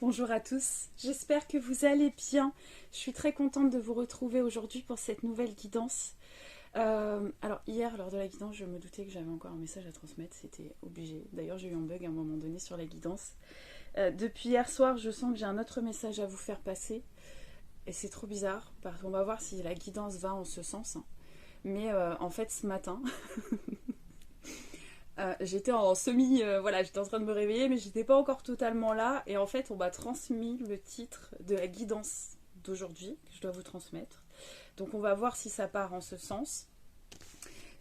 Bonjour à tous, j'espère que vous allez bien. Je suis très contente de vous retrouver aujourd'hui pour cette nouvelle guidance. Alors hier, lors de la guidance, je me doutais que j'avais encore un message à transmettre, c'était obligé. D'ailleurs, j'ai eu un bug à un moment donné sur la guidance. Depuis hier soir, je sens que j'ai un autre message à vous faire passer. Et c'est trop bizarre, parce qu'on va voir si la guidance va en ce sens. Mais en fait, ce matin, j'étais en semi, voilà, j'étais en train de me réveiller, mais j'étais pas encore totalement là. Et en fait, on m'a transmis le titre de la guidance d'aujourd'hui que je dois vous transmettre. Donc, on va voir si ça part en ce sens.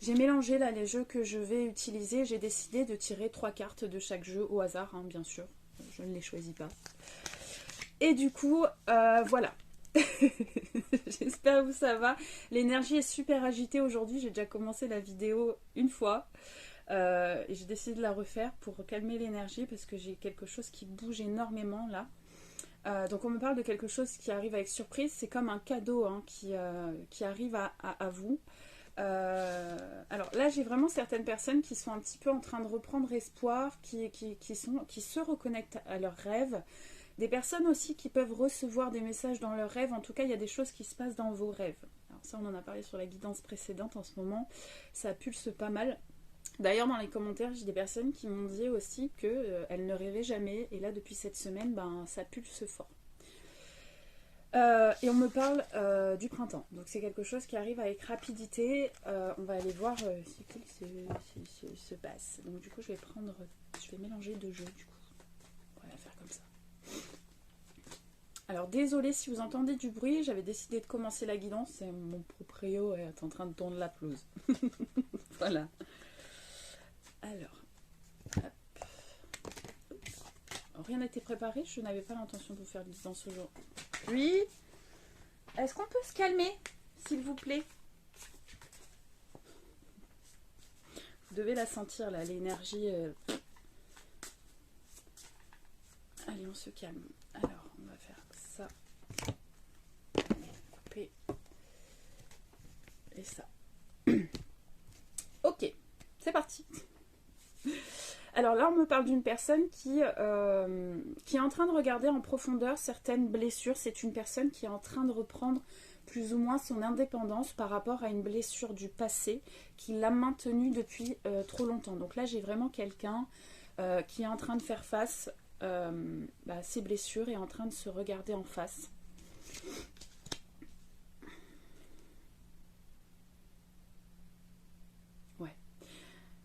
J'ai mélangé là les jeux que je vais utiliser. J'ai décidé de tirer 3 cartes de chaque jeu au hasard, hein, bien sûr. Je ne les choisis pas. Et du coup, voilà. J'espère que ça va. L'énergie est super agitée aujourd'hui. J'ai déjà commencé la vidéo une fois. Et j'ai décidé de la refaire pour calmer l'énergie parce que j'ai quelque chose qui bouge énormément là. Donc on me parle de quelque chose qui arrive avec surprise. C'est comme un cadeau hein, qui arrive à vous. Alors là j'ai vraiment certaines personnes qui sont un petit peu en train de reprendre espoir, qui se reconnectent à leurs rêves. Des personnes aussi qui peuvent recevoir des messages dans leurs rêves. En tout cas il y a des choses qui se passent dans vos rêves. Alors ça on en a parlé sur la guidance précédente en ce moment. Ça pulse pas mal. D'ailleurs, dans les commentaires, j'ai des personnes qui m'ont dit aussi qu'elles ne rêvaient jamais. Et là, depuis cette semaine, ben, ça pulse fort. Et on me parle du printemps. Donc c'est quelque chose qui arrive avec rapidité. On va aller voir ce qu'il se passe. Donc du coup, je vais mélanger deux jeux du coup. On va la faire comme ça. Alors désolé si vous entendez du bruit, j'avais décidé de commencer la guidance. C'est mon proprio est en train de tondre la pelouse. Voilà. Alors, hop. Rien n'était préparé, je n'avais pas l'intention de vous faire une guidance aujourd'hui. Oui. Est-ce qu'on peut se calmer, s'il vous plaît? Vous devez la sentir là, l'énergie. Allez, on se calme. Alors, on va faire ça. Couper. Et ça. Ok, c'est parti. Alors là, on me parle d'une personne qui est en train de regarder en profondeur certaines blessures. C'est une personne qui est en train de reprendre plus ou moins son indépendance par rapport à une blessure du passé qui l'a maintenue depuis trop longtemps. Donc là, j'ai vraiment quelqu'un qui est en train de faire face à ses blessures et en train de se regarder en face.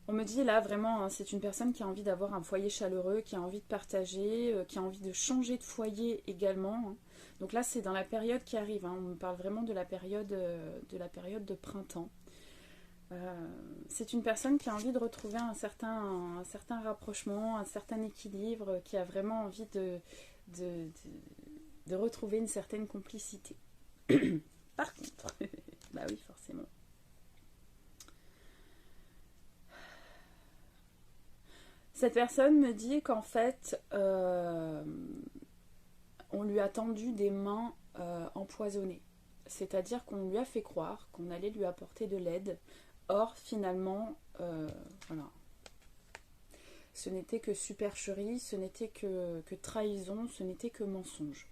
On me dit là vraiment, hein, c'est une personne qui a envie d'avoir un foyer chaleureux, qui a envie de partager, qui a envie de changer de foyer également. Hein. Donc là, c'est dans la période qui arrive. Hein. On me parle vraiment de la période de printemps. C'est une personne qui a envie de retrouver un certain rapprochement, un certain équilibre, qui a vraiment envie de retrouver une certaine complicité. Par contre, bah oui, forcément. Cette personne me dit qu'en fait, on lui a tendu des mains empoisonnées. C'est-à-dire qu'on lui a fait croire qu'on allait lui apporter de l'aide. Or, finalement, voilà. Ce n'était que supercherie, ce n'était que trahison, ce n'était que mensonge.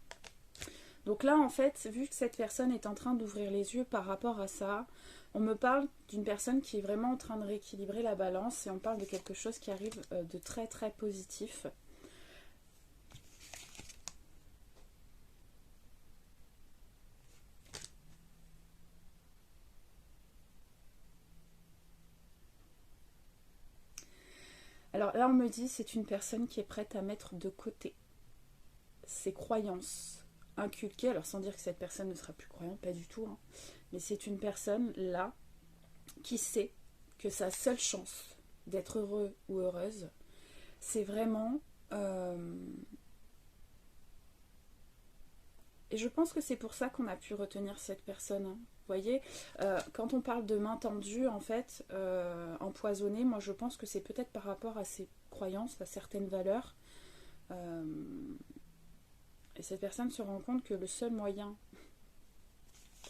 Donc là, en fait, vu que cette personne est en train d'ouvrir les yeux par rapport à ça, on me parle d'une personne qui est vraiment en train de rééquilibrer la balance et on parle de quelque chose qui arrive de très très positif. Alors là, on me dit c'est une personne qui est prête à mettre de côté ses croyances inculquées. Alors sans dire que cette personne ne sera plus croyante, pas du tout. Hein, mais c'est une personne là qui sait que sa seule chance d'être heureux ou heureuse, c'est vraiment... Et je pense que c'est pour ça qu'on a pu retenir cette personne. Hein. Vous voyez, quand on parle de main tendue, en fait, empoisonnée, moi je pense que c'est peut-être par rapport à ses croyances, à certaines valeurs. Et cette personne se rend compte que le seul moyen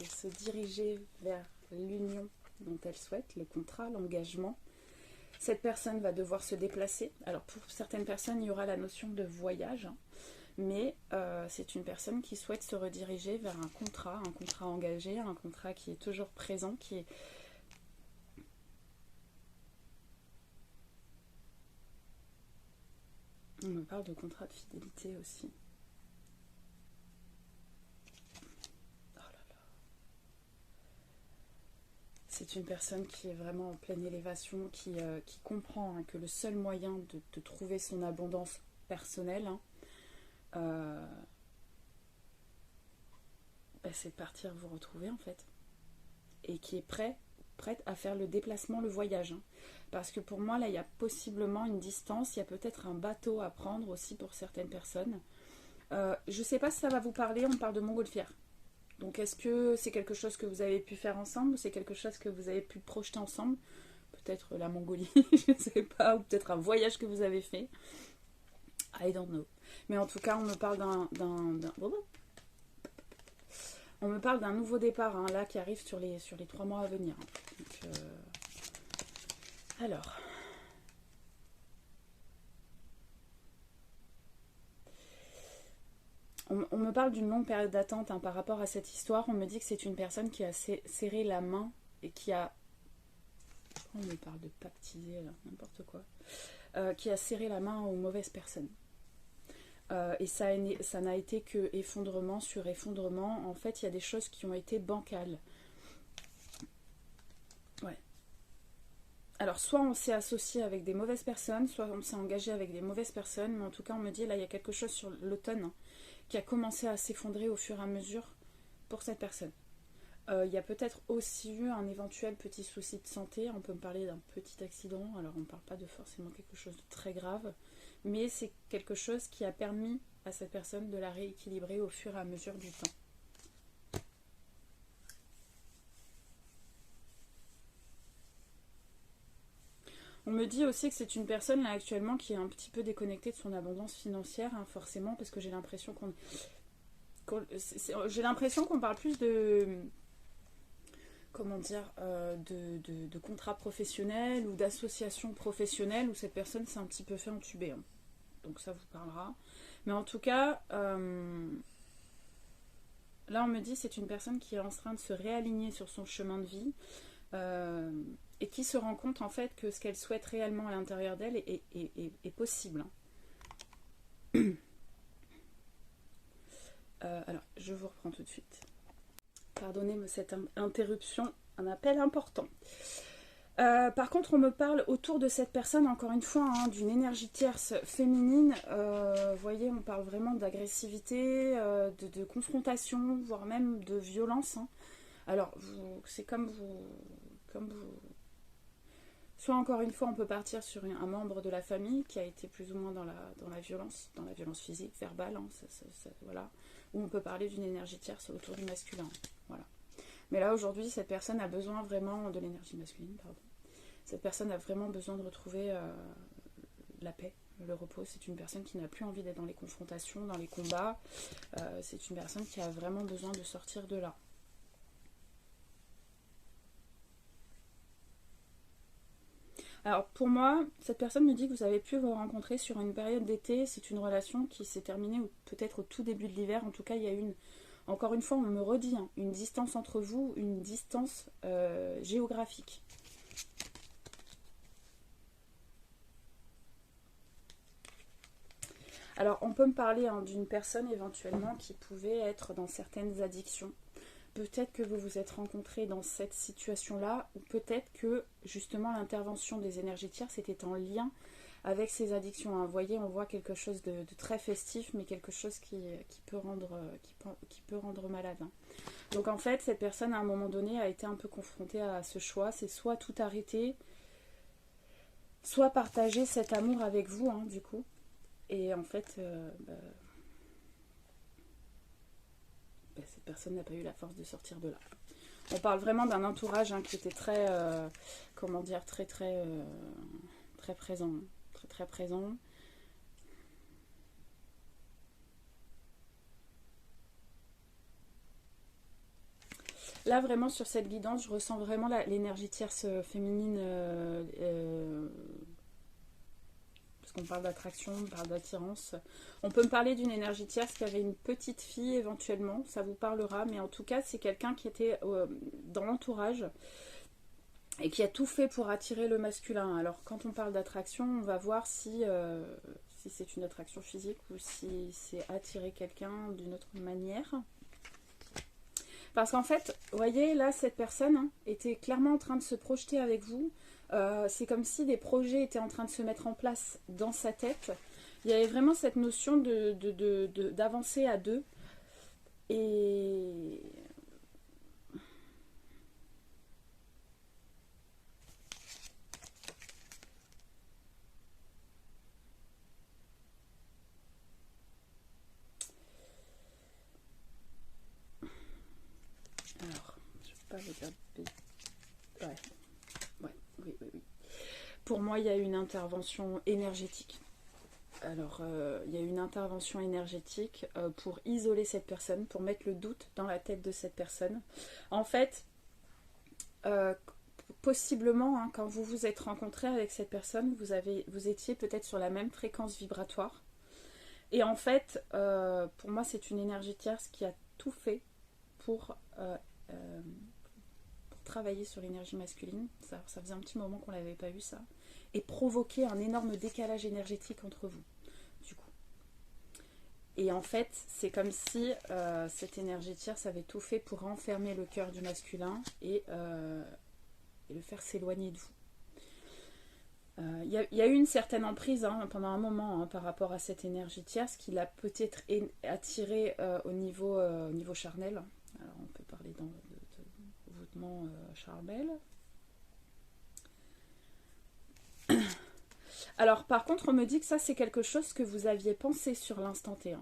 de se diriger vers l'union dont elle souhaite, le contrat, l'engagement, cette personne va devoir se déplacer. Alors pour certaines personnes, il y aura la notion de voyage. Hein. mais c'est une personne qui souhaite se rediriger vers un contrat engagé, un contrat qui est toujours présent, qui est... On me parle de contrat de fidélité aussi. Oh là là. C'est une personne qui est vraiment en pleine élévation, qui comprend que le seul moyen de trouver son abondance personnelle, c'est de partir vous retrouver en fait. Et qui est prête à faire le déplacement, le voyage. Parce que pour moi, là, il y a possiblement une distance, il y a peut-être un bateau à prendre aussi pour certaines personnes. Je ne sais pas si ça va vous parler, on parle de montgolfière. Donc est-ce que c'est quelque chose que vous avez pu faire ensemble, ou c'est quelque chose que vous avez pu projeter ensemble? Peut-être la Mongolie, je ne sais pas, ou peut-être un voyage que vous avez fait. I don't know. Mais en tout cas, on me parle on me parle d'un nouveau départ, là, qui arrive sur les 3 mois à venir. Donc, alors... On me parle d'une longue période d'attente par rapport à cette histoire. On me dit que c'est une personne qui a serré la main et qui a... On me parle de pactiser, là, n'importe quoi. Qui a serré la main aux mauvaises personnes. Et ça n'a été que effondrement sur effondrement. En fait, il y a des choses qui ont été bancales. Ouais. Alors, soit on s'est associé avec des mauvaises personnes, soit on s'est engagé avec des mauvaises personnes. Mais en tout cas, on me dit, là, il y a quelque chose sur l'automne qui a commencé à s'effondrer au fur et à mesure pour cette personne. Il y a peut-être aussi eu un éventuel petit souci de santé. On peut me parler d'un petit accident. Alors, on ne parle pas de forcément quelque chose de très grave. Mais c'est quelque chose qui a permis à cette personne de la rééquilibrer au fur et à mesure du temps. On me dit aussi que c'est une personne là actuellement qui est un petit peu déconnectée de son abondance financière, forcément, parce que j'ai l'impression j'ai l'impression qu'on parle plus de... Comment dire, de contrat professionnel ou d'association professionnelle où cette personne s'est un petit peu fait entuber. Donc ça vous parlera. Mais en tout cas, là on me dit c'est une personne qui est en train de se réaligner sur son chemin de vie et qui se rend compte en fait que ce qu'elle souhaite réellement à l'intérieur d'elle est possible. Alors, je vous reprends tout de suite. Pardonnez-moi cette interruption, un appel important. Par contre, on me parle autour de cette personne, encore une fois, d'une énergie tierce féminine. Vous voyez, on parle vraiment d'agressivité, de confrontation, voire même de violence. Alors, c'est comme vous... Soit encore une fois, on peut partir sur un membre de la famille qui a été plus ou moins dans la violence physique, verbale, voilà. Ou on peut parler d'une énergie tierce autour du masculin. Voilà. Mais là, aujourd'hui, cette personne a besoin vraiment de l'énergie masculine, pardon. Cette personne a vraiment besoin de retrouver la paix, le repos. C'est une personne qui n'a plus envie d'être dans les confrontations, dans les combats. C'est une personne qui a vraiment besoin de sortir de là. Alors pour moi, cette personne me dit que vous avez pu vous rencontrer sur une période d'été. C'est une relation qui s'est terminée peut-être au tout début de l'hiver. En tout cas, il y a encore une fois, on me redit, une distance entre vous, une distance géographique. Alors on peut me parler d'une personne éventuellement qui pouvait être dans certaines addictions. Peut-être que vous vous êtes rencontrés dans cette situation-là, ou peut-être que justement l'intervention des énergies tierces était en lien avec ces addictions. Vous voyez, on voit quelque chose de très festif, mais quelque chose qui peut rendre malade. Donc en fait, cette personne à un moment donné a été un peu confrontée à ce choix. C'est soit tout arrêter, soit partager cet amour avec vous, du coup. Et en fait... cette personne n'a pas eu la force de sortir de là. On parle vraiment d'un entourage qui était très, très présent. Très présent. Là, vraiment, sur cette guidance, je ressens vraiment l'énergie tierce féminine. parce qu'on parle d'attraction, on parle d'attirance. On peut me parler d'une énergie tierce qui avait une petite fille éventuellement, ça vous parlera, mais en tout cas c'est quelqu'un qui était dans l'entourage et qui a tout fait pour attirer le masculin. Alors quand on parle d'attraction, on va voir si c'est une attraction physique ou si c'est attirer quelqu'un d'une autre manière. Parce qu'en fait, vous voyez, là, cette personne était clairement en train de se projeter avec vous. C'est comme si des projets étaient en train de se mettre en place dans sa tête. Il y avait vraiment cette notion d'avancer à deux. Et... alors, je ne vais pas vous dire... Oui. Pour moi, il y a une intervention énergétique. Alors, il y a une intervention énergétique pour isoler cette personne, pour mettre le doute dans la tête de cette personne. En fait, possiblement, quand vous vous êtes rencontré avec cette personne, vous étiez peut-être sur la même fréquence vibratoire. Et en fait, pour moi, c'est une énergie tierce qui a tout fait pour travailler sur l'énergie masculine. Ça faisait un petit moment qu'on n'avait pas vu ça. Et provoquer un énorme décalage énergétique entre vous, du coup. Et en fait, c'est comme si cette énergie tierce avait tout fait pour enfermer le cœur du masculin et le faire s'éloigner de vous. Il y a eu une certaine emprise pendant un moment par rapport à cette énergie tierce qui l'a peut-être attiré au niveau charnel. Alors on peut parler de voûtement charnel. Alors par contre on me dit que ça c'est quelque chose que vous aviez pensé sur l'instant T.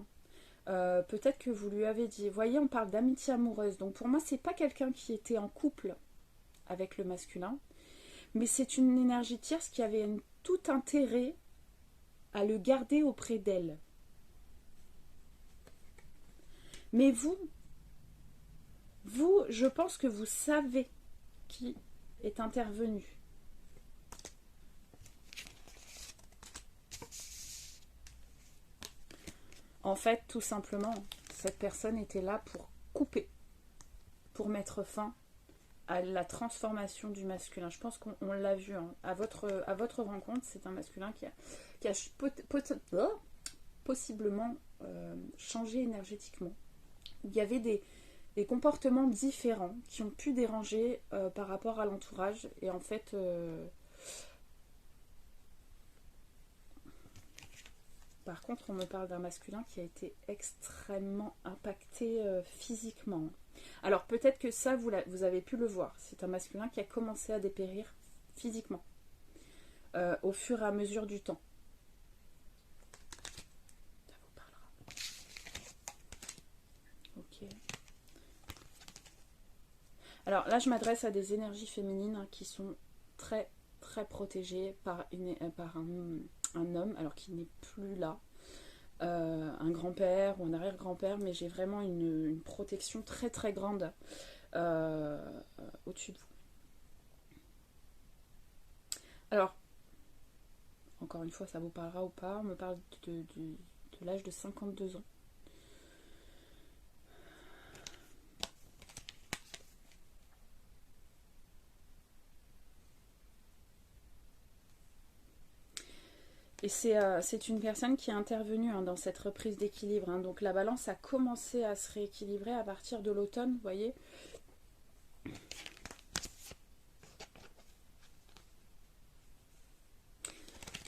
Peut-être que vous lui avez dit, voyez on parle d'amitié amoureuse, donc pour moi c'est pas quelqu'un qui était en couple avec le masculin, mais c'est une énergie tierce qui avait tout intérêt à le garder auprès d'elle. Mais vous, je pense que vous savez qui est intervenu. En fait, tout simplement, cette personne était là pour couper, pour mettre fin à la transformation du masculin. Je pense qu'on l'a vu. À votre rencontre, c'est un masculin qui a possiblement changé énergétiquement. Il y avait des comportements différents qui ont pu déranger par rapport à l'entourage. Et en fait... par contre, on me parle d'un masculin qui a été extrêmement impacté physiquement. Alors peut-être que ça, vous avez pu le voir. C'est un masculin qui a commencé à dépérir physiquement au fur et à mesure du temps. Ça vous parlera. Ok. Alors là, je m'adresse à des énergies féminines qui sont très, très protégées par un homme, alors qu'il n'est plus là. Un grand-père ou un arrière-grand-père, mais j'ai vraiment une protection très très grande au-dessus de vous. Alors, encore une fois, ça vous parlera ou pas, on me parle de l'âge de 52 ans. Et c'est une personne qui est intervenue dans cette reprise d'équilibre. Donc la balance a commencé à se rééquilibrer à partir de l'automne, vous voyez.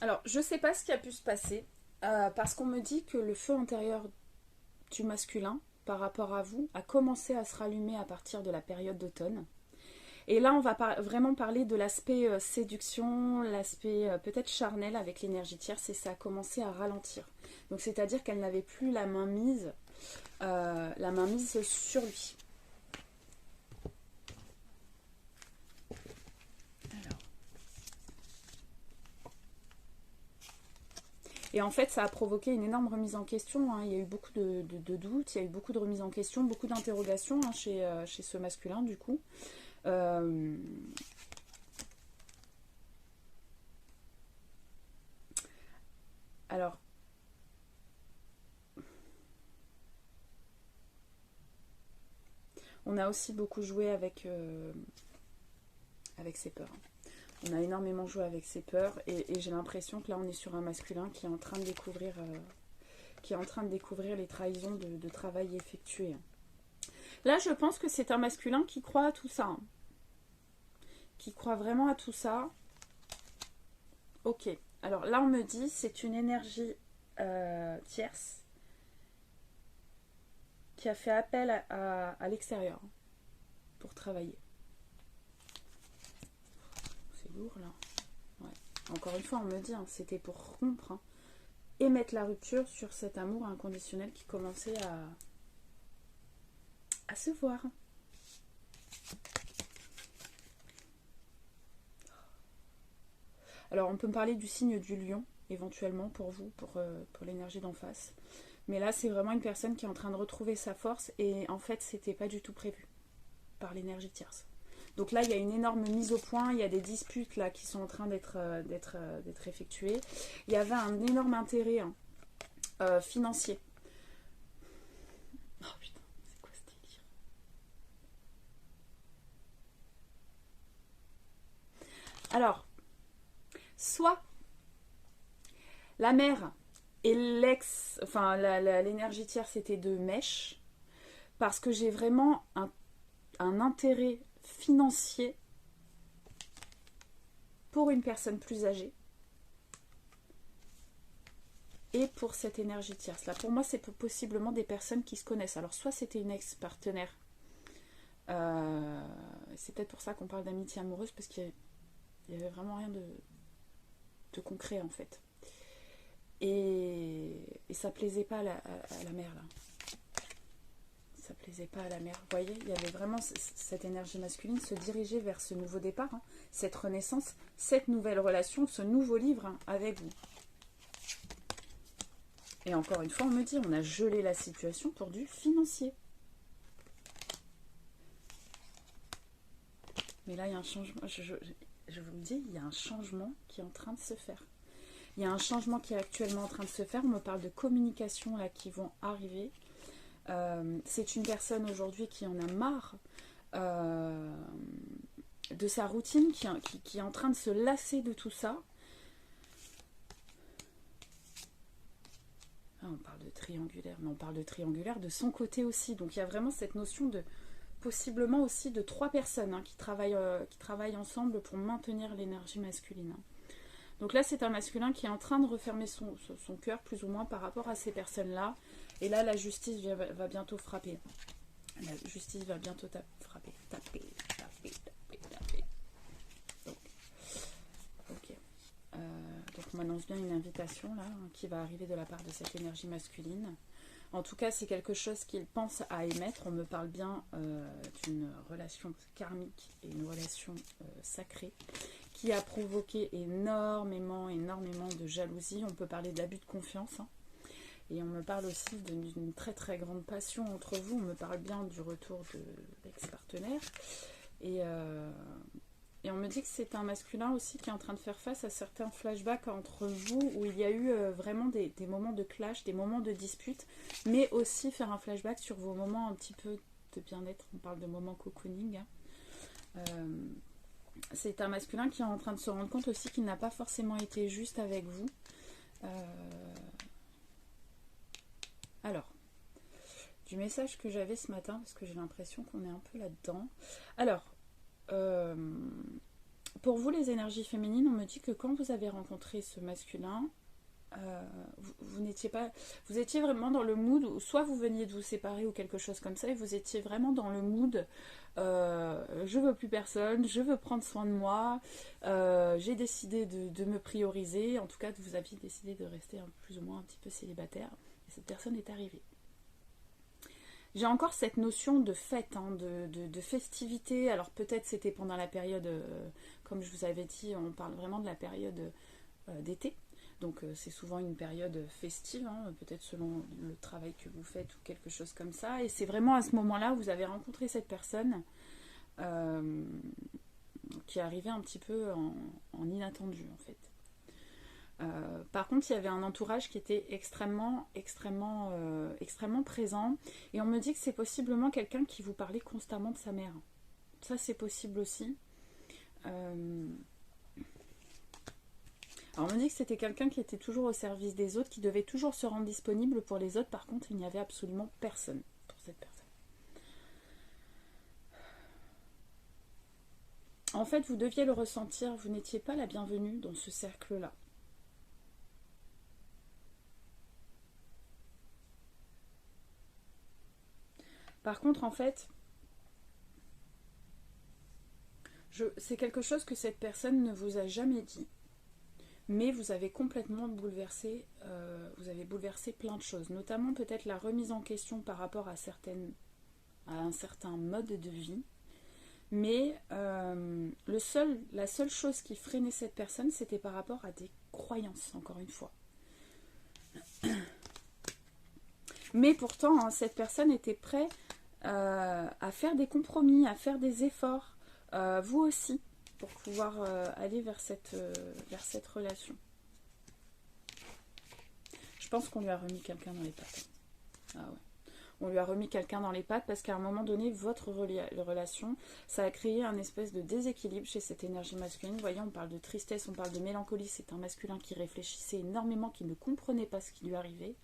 Alors, je ne sais pas ce qui a pu se passer, parce qu'on me dit que le feu intérieur du masculin, par rapport à vous, a commencé à se rallumer à partir de la période d'automne. Et là, on va vraiment parler de l'aspect séduction, l'aspect peut-être charnel avec l'énergie tierce, et ça a commencé à ralentir. Donc, c'est-à-dire qu'elle n'avait plus la main mise sur lui. Alors. Et en fait, ça a provoqué une énorme remise en question. Il y a eu beaucoup de doutes, il y a eu beaucoup de remises en question, beaucoup d'interrogations chez ce masculin, du coup. Alors, on a aussi beaucoup joué avec ses peurs. On a énormément joué avec ses peurs et j'ai l'impression que là on est sur un masculin qui est en train de découvrir, les trahisons de travail effectué. Là je pense que c'est un masculin qui croit à tout ça. Hein. Qui croit vraiment à tout ça. Ok, alors là on me dit c'est une énergie tierce qui a fait appel à l'extérieur pour travailler. C'est lourd là. Ouais. Encore une fois, on me dit, hein, c'était pour rompre hein, et mettre la rupture sur cet amour inconditionnel qui commençait à se voir. Alors, on peut me parler du signe du lion, éventuellement, pour vous, pour l'énergie d'en face. Mais là, c'est vraiment une personne qui est en train de retrouver sa force et en fait, c'était pas du tout prévu par l'énergie tierce. Donc là, il y a une énorme mise au point, il y a des disputes là qui sont en train d'être effectuées. Il y avait un énorme intérêt financier. Oh putain, c'est quoi ce délire? Alors, soit la mère et l'ex, enfin l'énergie tierce était de mèche, parce que j'ai vraiment un intérêt financier pour une personne plus âgée et pour cette énergie tierce. Là, pour moi, c'est possiblement des personnes qui se connaissent. Alors, soit c'était une ex-partenaire, c'est peut-être pour ça qu'on parle d'amitié amoureuse, parce qu'il n'y avait vraiment rien de concret, en fait. Et ça plaisait pas à la mère, là. Ça plaisait pas à la mère. Vous voyez, il y avait vraiment cette énergie masculine se diriger vers ce nouveau départ, hein, cette renaissance, cette nouvelle relation, ce nouveau livre hein, avec vous. Et encore une fois, on me dit, on a gelé la situation pour du financier. Mais là, il y a un changement. Je vous le dis, il y a un changement qui est en train de se faire. Il y a un changement qui est actuellement en train de se faire. On me parle de communication là qui vont arriver. C'est une personne aujourd'hui qui en a marre de sa routine, qui est en train de se lasser de tout ça. Ah, on parle de triangulaire, mais on parle de triangulaire de son côté aussi. Donc il y a vraiment cette notion de possiblement aussi de 3 personnes hein, qui travaillent ensemble pour maintenir l'énergie masculine. Hein. Donc là c'est un masculin qui est en train de refermer son cœur plus ou moins par rapport à ces personnes-là. Et là, la justice va bientôt frapper. La justice va bientôt frapper. Taper. Donc, ok. Donc, on m'annonce bien une invitation, là, hein, qui va arriver de la part de cette énergie masculine. En tout cas, c'est quelque chose qu'il pense à émettre. On me parle bien d'une relation karmique et une relation sacrée qui a provoqué énormément de jalousie. On peut parler d'abus de confiance, hein. Et on me parle aussi d'une très très grande passion entre vous. On me parle bien du retour de l'ex-partenaire. Et on me dit que c'est un masculin aussi qui est en train de faire face à certains flashbacks entre vous où il y a eu vraiment des moments de clash, des moments de dispute, mais aussi faire un flashback sur vos moments un petit peu de bien-être. On parle de moments cocooning. Hein. C'est un masculin qui est en train de se rendre compte aussi qu'il n'a pas forcément été juste avec vous. Alors, du message que j'avais ce matin, parce que j'ai l'impression qu'on est un peu là-dedans. Alors, pour vous les énergies féminines, on me dit que quand vous avez rencontré ce masculin, vous étiez vraiment dans le mood où soit vous veniez de vous séparer ou quelque chose comme ça, et vous étiez vraiment dans le mood je veux plus personne, je veux prendre soin de moi, j'ai décidé de me prioriser, en tout cas vous aviez décidé de rester plus ou moins un petit peu célibataire, et cette personne est arrivée. J'ai encore cette notion de fête, hein, de festivité. Alors peut-être c'était pendant la période, comme je vous avais dit, on parle vraiment de la période d'été. Donc c'est souvent une période festive, hein, peut-être selon le travail que vous faites ou quelque chose comme ça. Et c'est vraiment à ce moment-là où vous avez rencontré cette personne qui est arrivée un petit peu en inattendu en fait. Par contre, il y avait un entourage qui était extrêmement présent. Et on me dit que c'est possiblement quelqu'un qui vous parlait constamment de sa mère. Ça, c'est possible aussi. Alors, on me dit que c'était quelqu'un qui était toujours au service des autres, qui devait toujours se rendre disponible pour les autres. Par contre, il n'y avait absolument personne pour cette personne. En fait, vous deviez le ressentir, vous n'étiez pas la bienvenue dans ce cercle-là. Par contre, en fait, c'est quelque chose que cette personne ne vous a jamais dit. Mais vous avez complètement bouleversé, vous avez bouleversé plein de choses. Notamment peut-être la remise en question par rapport à un certain mode de vie. Mais la seule chose qui freinait cette personne, c'était par rapport à des croyances, encore une fois. Mais pourtant, hein, cette personne était prête à faire des compromis, à faire des efforts, vous aussi, pour pouvoir aller vers cette relation. Je pense qu'on lui a remis quelqu'un dans les pattes. Ah ouais. On lui a remis quelqu'un dans les pattes parce qu'à un moment donné, votre relation, ça a créé un espèce de déséquilibre chez cette énergie masculine. Vous voyez, on parle de tristesse, on parle de mélancolie. C'est un masculin qui réfléchissait énormément, qui ne comprenait pas ce qui lui arrivait.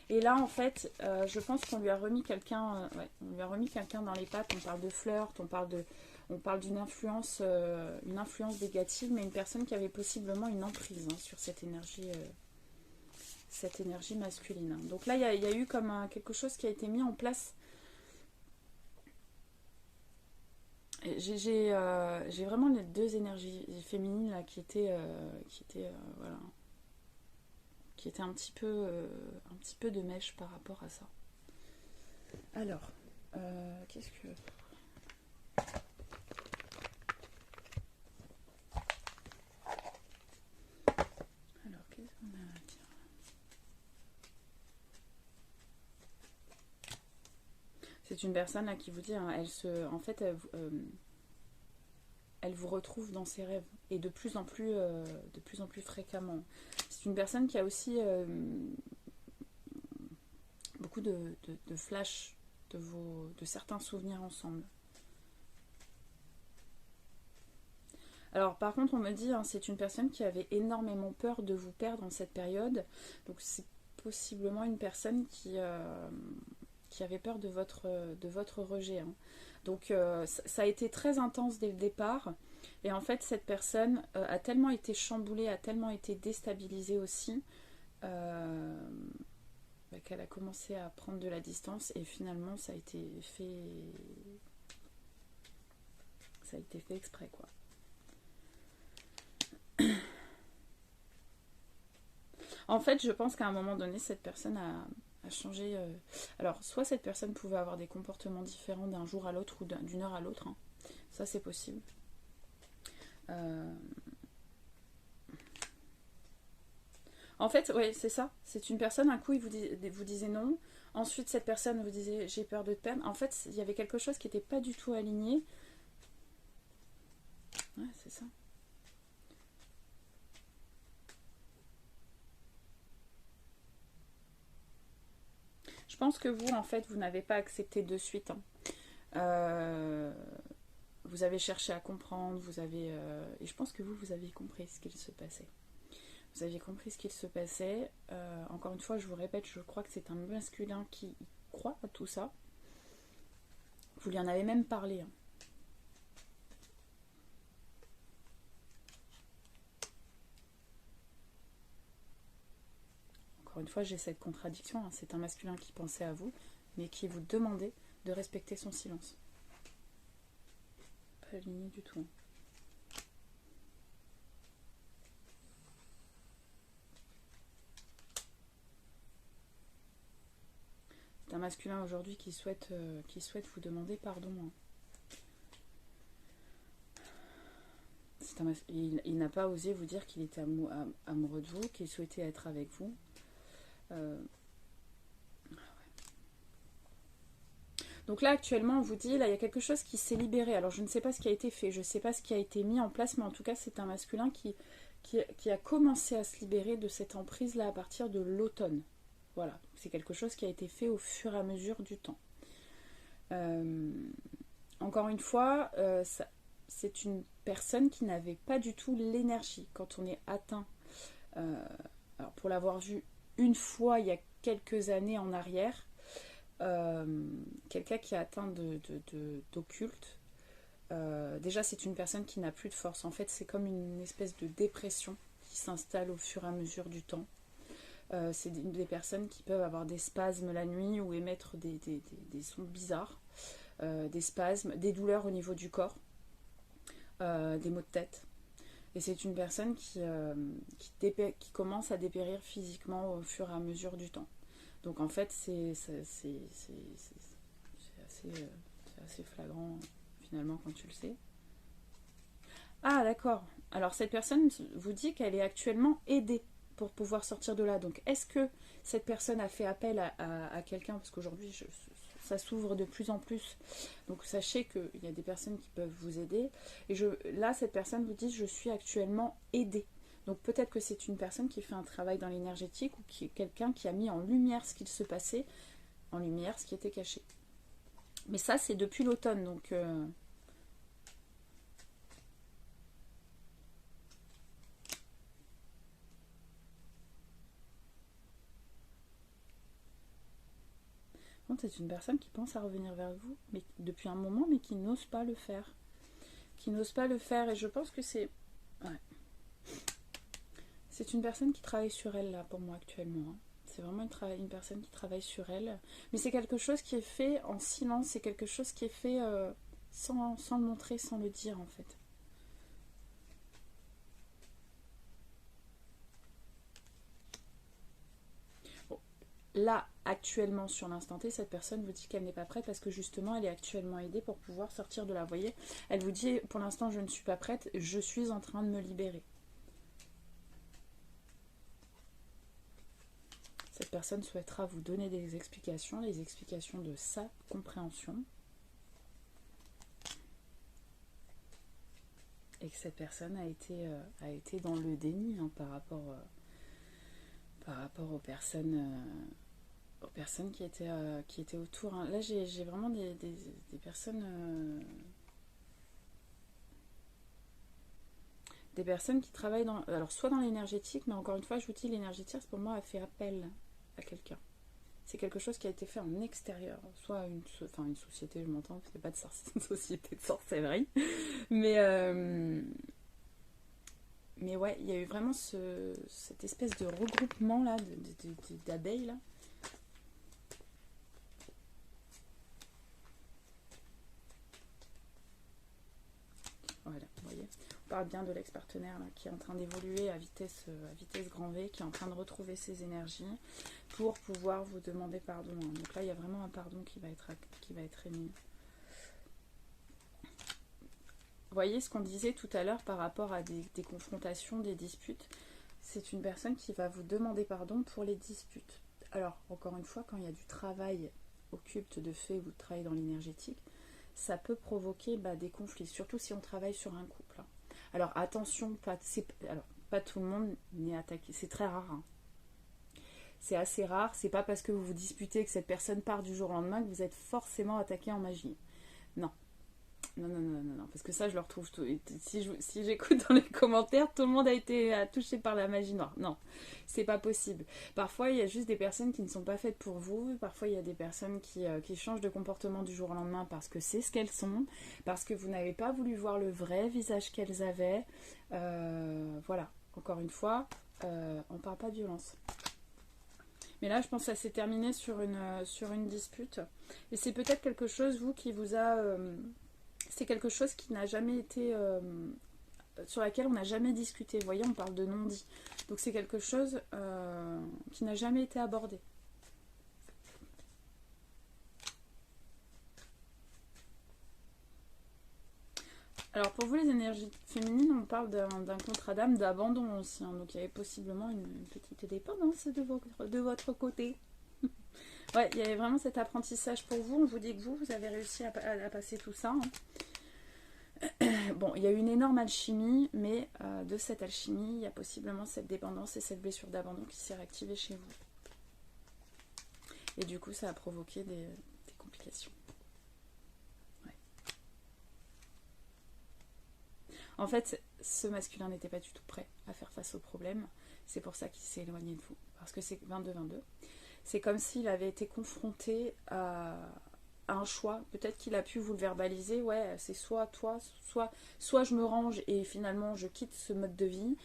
Et là, en fait, je pense qu'on lui a remis quelqu'un on lui a remis quelqu'un dans les pattes. On parle de flirt, on parle d'une influence négative, mais une personne qui avait possiblement une emprise sur cette énergie masculine. Donc là, il y a eu comme quelque chose qui a été mis en place. J'ai vraiment les deux énergies féminines là, qui étaient un petit peu de mèche par rapport à ça. Alors, qu'est-ce que... Alors, qu'est-ce qu'on a à dire? C'est une personne là qui vous dit, hein, elle vous retrouve dans ses rêves et de plus en plus fréquemment. C'est une personne qui a aussi beaucoup de flashs de certains souvenirs ensemble. Alors par contre on me dit, hein, c'est une personne qui avait énormément peur de vous perdre en cette période. Donc c'est possiblement une personne qui avait peur de votre rejet. Hein. Donc ça a été très intense dès le départ. Et en fait, cette personne a tellement été chamboulée, a tellement été déstabilisée aussi, qu'elle a commencé à prendre de la distance. Et finalement, ça a été fait exprès, quoi. En fait, je pense qu'à un moment donné, cette personne a changé. Alors, soit cette personne pouvait avoir des comportements différents d'un jour à l'autre ou d'une heure à l'autre. Hein. Ça, c'est possible. En fait, oui, c'est ça. C'est une personne, un coup, il vous disait non. Ensuite, cette personne vous disait j'ai peur de te perdre. En fait, il y avait quelque chose qui n'était pas du tout aligné. Ouais, c'est ça. Je pense que vous, en fait, vous n'avez pas accepté de suite. Hein. Vous avez cherché à comprendre, et je pense que vous avez compris ce qu'il se passait. Vous aviez compris ce qu'il se passait. Encore une fois, je vous répète, je crois que c'est un masculin qui croit à tout ça. Vous lui en avez même parlé. Hein. Encore une fois, j'ai cette contradiction. Hein. C'est un masculin qui pensait à vous, mais qui vous demandait de respecter son silence. Pas aligné du tout. Hein. C'est un masculin aujourd'hui qui souhaite vous demander pardon. Hein. Il n'a pas osé vous dire qu'il était amoureux de vous, qu'il souhaitait être avec vous. Donc là actuellement on vous dit, là il y a quelque chose qui s'est libéré. Alors je ne sais pas ce qui a été fait, je ne sais pas ce qui a été mis en place, mais en tout cas c'est un masculin qui qui a commencé à se libérer de cette emprise-là à partir de l'automne. Voilà, c'est quelque chose qui a été fait au fur et à mesure du temps. Encore une fois, c'est une personne qui n'avait pas du tout l'énergie quand on est atteint. Alors pour l'avoir vu une fois il y a quelques années en arrière, quelqu'un qui est atteint d'occulte, déjà c'est une personne qui n'a plus de force. En fait c'est comme une espèce de dépression qui s'installe au fur et à mesure du temps. C'est des personnes qui peuvent avoir des spasmes la nuit ou émettre des sons bizarres, des spasmes, des douleurs au niveau du corps, des maux de tête. Et c'est une personne qui commence à dépérir physiquement au fur et à mesure du temps. Donc en fait c'est assez flagrant finalement quand tu le sais. Ah d'accord. Alors cette personne vous dit qu'elle est actuellement aidée pour pouvoir sortir de là. Donc est-ce que cette personne a fait appel à quelqu'un? Parce qu'aujourd'hui ça s'ouvre de plus en plus. Donc sachez qu'il y a des personnes qui peuvent vous aider. Et là cette personne vous dit je suis actuellement aidée. Donc peut-être que c'est une personne qui fait un travail dans l'énergétique ou qui est quelqu'un qui a mis en lumière ce qu'il se passait, en lumière ce qui était caché. Mais ça c'est depuis l'automne donc... C'est une personne qui pense à revenir vers vous mais depuis un moment, mais qui n'ose pas le faire. Qui n'ose pas le faire, et je pense que c'est... Ouais. C'est une personne qui travaille sur elle, là, pour moi, actuellement. Hein. C'est vraiment une personne qui travaille sur elle. Mais c'est quelque chose qui est fait en silence, c'est quelque chose qui est fait sans le montrer, sans le dire, en fait. Là, actuellement, sur l'instant T, cette personne vous dit qu'elle n'est pas prête parce que justement, elle est actuellement aidée pour pouvoir sortir de là. Vous voyez, elle vous dit, pour l'instant, je ne suis pas prête, je suis en train de me libérer. Cette personne souhaitera vous donner des explications, les explications de sa compréhension. Et que cette personne a été dans le déni hein, par rapport aux personnes... aux personnes qui étaient autour. Hein. Là, j'ai vraiment des personnes... des personnes qui travaillent dans... Alors, soit dans l'énergétique, mais encore une fois, je vous dis, l'énergétique, pour moi, a fait appel à quelqu'un. C'est quelque chose qui a été fait en extérieur. Soit une société, je m'entends, c'est pas une société de sorcellerie. Mais ouais, il y a eu vraiment cette espèce de regroupement, là, d'abeilles, là. Voilà, vous voyez. On parle bien de l'ex-partenaire qui est en train d'évoluer à vitesse grand V, qui est en train de retrouver ses énergies pour pouvoir vous demander pardon. Hein. Donc là, il y a vraiment un pardon qui va être émis. Vous voyez ce qu'on disait tout à l'heure par rapport à des confrontations, des disputes. C'est une personne qui va vous demander pardon pour les disputes. Alors, encore une fois, quand il y a du travail occulte de fait, vous travaillez dans l'énergétique, ça peut provoquer des conflits, surtout si on travaille sur un couple. Hein. Alors attention, pas tout le monde n'est attaqué, c'est très rare. Hein. C'est assez rare, c'est pas parce que vous vous disputez que cette personne part du jour au lendemain que vous êtes forcément attaqué en magie. Non. Non, parce que ça je le retrouve tout. Si j'écoute dans les commentaires, tout le monde a été touché par la magie noire. Non, c'est pas possible. Parfois il y a juste des personnes qui ne sont pas faites pour vous. Parfois il y a des personnes qui changent de comportement du jour au lendemain parce que c'est ce qu'elles sont, parce que vous n'avez pas voulu voir le vrai visage qu'elles avaient. Voilà, encore une fois, on parle pas de violence. Mais là, je pense que ça s'est terminé sur une dispute. Et c'est peut-être quelque chose, vous, qui vous a... c'est quelque chose qui n'a jamais été... sur laquelle on n'a jamais discuté. Vous voyez, on parle de non-dit. Donc c'est quelque chose qui n'a jamais été abordé. Alors pour vous, les énergies féminines, on parle d'un contrat d'âme, d'abandon aussi. Hein. Donc il y avait possiblement une petite dépendance de votre côté. Ouais, il y avait vraiment cet apprentissage pour vous. On vous dit que vous avez réussi à passer tout ça. Hein. Bon, il y a eu une énorme alchimie, mais de cette alchimie, il y a possiblement cette dépendance et cette blessure d'abandon qui s'est réactivée chez vous. Et du coup, ça a provoqué des complications. Ouais. En fait, ce masculin n'était pas du tout prêt à faire face au problème. C'est pour ça qu'il s'est éloigné de vous. Parce que c'est 22-22. C'est comme s'il avait été confronté à un choix. Peut-être qu'il a pu vous le verbaliser. Ouais, c'est soit toi, soit je me range et finalement je quitte ce mode de vie.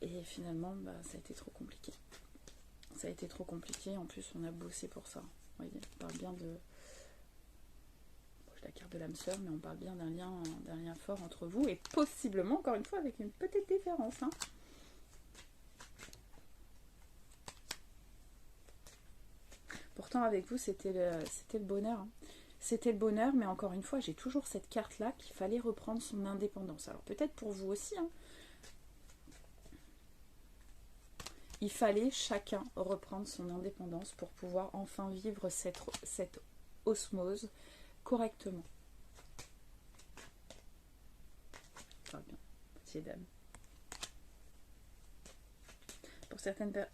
Et finalement, bah, ça a été trop compliqué. Ça a été trop compliqué. En plus, on a bossé pour ça. Vous voyez, on parle bien de... Bon, je la carte de l'âme sœur, mais on parle bien d'un lien fort entre vous. Et possiblement, encore une fois, avec une petite différence. Hein. Pourtant, avec vous, c'était le bonheur. Hein. C'était le bonheur, mais encore une fois, j'ai toujours cette carte-là qu'il fallait reprendre son indépendance. Alors, peut-être pour vous aussi, hein. Il fallait chacun reprendre son indépendance pour pouvoir enfin vivre cette osmose correctement. Parle bien, petite dame. Pour certaines personnes,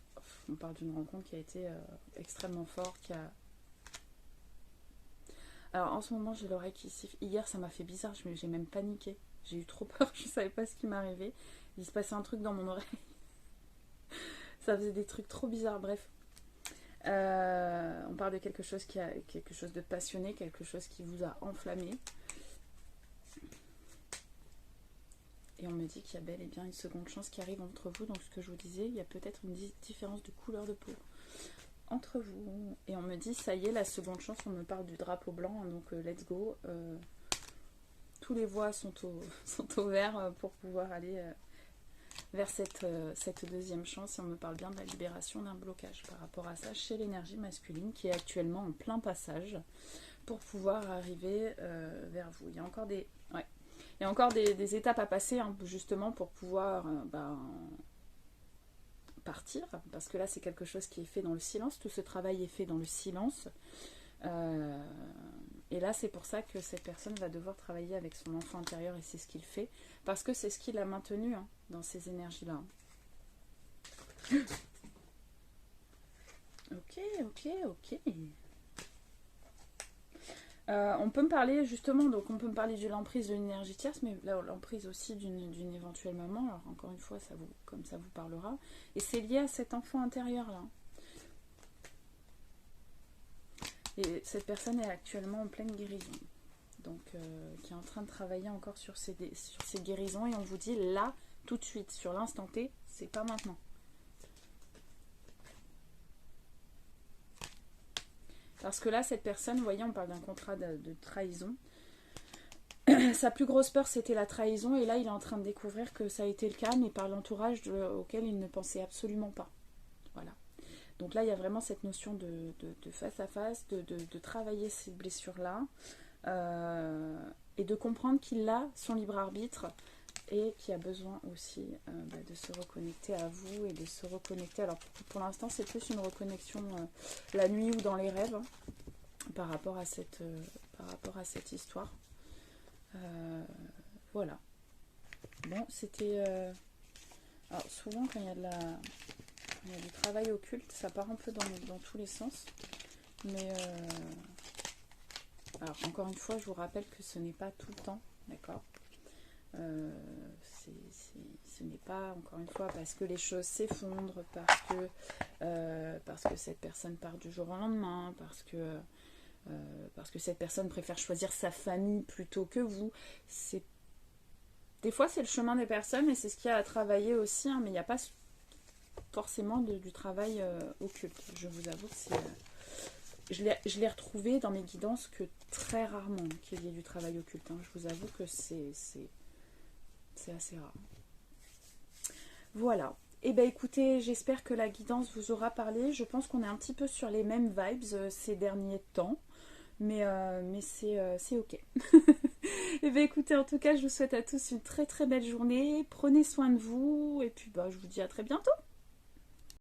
on parle d'une rencontre qui a été extrêmement forte, Alors en ce moment j'ai l'oreille qui siffle. Hier ça m'a fait bizarre, j'ai même paniqué. J'ai eu trop peur, je ne savais pas ce qui m'arrivait. Il se passait un truc dans mon oreille. Ça faisait des trucs trop bizarres, bref. On parle de quelque chose de passionné, quelque chose qui vous a enflammé. Et on me dit qu'il y a bel et bien une seconde chance qui arrive entre vous. Donc ce que je vous disais, il y a peut-être une différence de couleur de peau entre vous. Et on me dit, ça y est, la seconde chance, on me parle du drapeau blanc. Donc let's go. Tous les voies sont au vert pour pouvoir aller... vers cette deuxième chance, et on me parle bien de la libération d'un blocage par rapport à ça chez l'énergie masculine qui est actuellement en plein passage pour pouvoir arriver vers vous. Il y a encore des étapes à passer hein, justement pour pouvoir partir, parce que là c'est quelque chose qui est fait dans le silence, tout ce travail est fait dans le silence. Et là, c'est pour ça que cette personne va devoir travailler avec son enfant intérieur et c'est ce qu'il fait. Parce que c'est ce qui l'a maintenu hein, dans ces énergies-là. Ok. On peut me parler justement, donc on peut me parler de l'emprise de l'énergie tierce, mais l'emprise aussi d'une éventuelle maman. Alors encore une fois, comme ça vous parlera. Et c'est lié à cet enfant intérieur-là. Et cette personne est actuellement en pleine guérison. Donc, qui est en train de travailler encore sur ses guérisons. Et on vous dit là, tout de suite, sur l'instant T, c'est pas maintenant. Parce que là, cette personne, vous voyez, on parle d'un contrat de trahison. Sa plus grosse peur, c'était la trahison. Et là, il est en train de découvrir que ça a été le cas, mais par l'entourage auquel il ne pensait absolument pas. Voilà. Donc là, il y a vraiment cette notion de face à face, de travailler ces blessures-là et de comprendre qu'il a son libre arbitre et qu'il a besoin aussi de se reconnecter à vous et de se reconnecter. Alors pour l'instant, c'est plus une reconnexion la nuit ou dans les rêves hein, par rapport à cette histoire. Voilà. Bon, c'était... Alors souvent, quand il y a du travail occulte, ça part un peu dans tous les sens. Mais alors encore une fois, je vous rappelle que ce n'est pas tout le temps, d'accord. Ce n'est pas, encore une fois, parce que les choses s'effondrent, parce que cette personne part du jour au lendemain, parce que cette personne préfère choisir sa famille plutôt que vous. Des fois, c'est le chemin des personnes et c'est ce qu'il y a à travailler aussi, hein, mais il n'y a pas forcément du travail occulte. Je vous avoue que je l'ai retrouvé dans mes guidances que très rarement qu'il y ait du travail occulte. Hein. Je vous avoue que c'est assez rare. Voilà. Et bien écoutez, j'espère que la guidance vous aura parlé. Je pense qu'on est un petit peu sur les mêmes vibes ces derniers temps. Mais c'est ok. Et bien écoutez, en tout cas, je vous souhaite à tous une très très belle journée. Prenez soin de vous. Et puis je vous dis à très bientôt.